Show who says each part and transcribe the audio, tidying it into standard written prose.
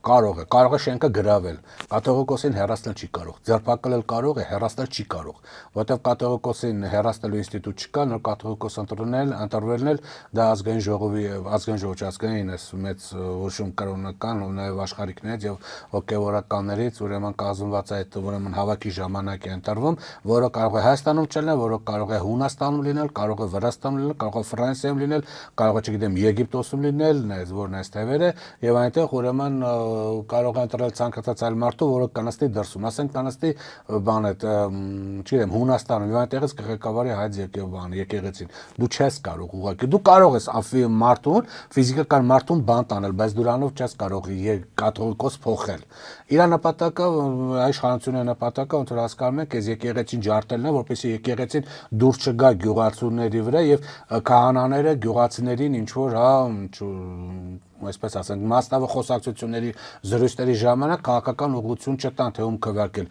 Speaker 1: կարող է շենքը գրավել, կաթողիկոսին հեռացնել չի կարող, ձերբակալել կարող է, հեռացնել չի կարող, որտեղ կաթողիկոսին հեռացնելու ինստիտուտ չկա, նոր կաթողիկոս ընտրվելն էլ դա ազգային ժողովի ազգային այս մեծ որոշում կրոնական ու նաև աշխարհիկներից եւ հոգեվորականներից ուրեմն կազմված այդ ուրեմն հավաքի ժամանակ է ընտրվում, որը կարող է Հայաստանում չլինել, որը կարող է Հունաստանում լինել, կարող է Վրաստանում լինել, կարող է Ֆրանսիայում լինել, կարող է, չգիտեմ, Եգիպտոսում լինել, որն այս թևերը, եւ այնտեղ ուրեմն կարող է ընտրել ցանկացած այլ մարդու, որը կանցնի դրսում, ասենք կանցնի բան այդ, չգիտեմ, Հունաստանում, եւ այնտեղից կղեկավարի հայց եկեղեցին։ Դու չես կարող ուղղակի, դու կարող ես մարդուն, ֆիզիկական մարդուն բան տանել, բայց դրանով չես կարող կաթողիկոս փոխել։ Իր նպատակը, իշխանությունը նպատակը, ոնց որ հասկանում եք, այս եկեղեցին ջարդելն է, որպեսզի եկեղեցին դուրս չգա գյուղացուների վրա եւ քահանաները գյուղացիներին ինչ որ, այսպես ասենք, մասնավոր խոսակցությունների զրույցների ժամանակ քաղաքական ուղղություն չտան, թե ում քվարկել։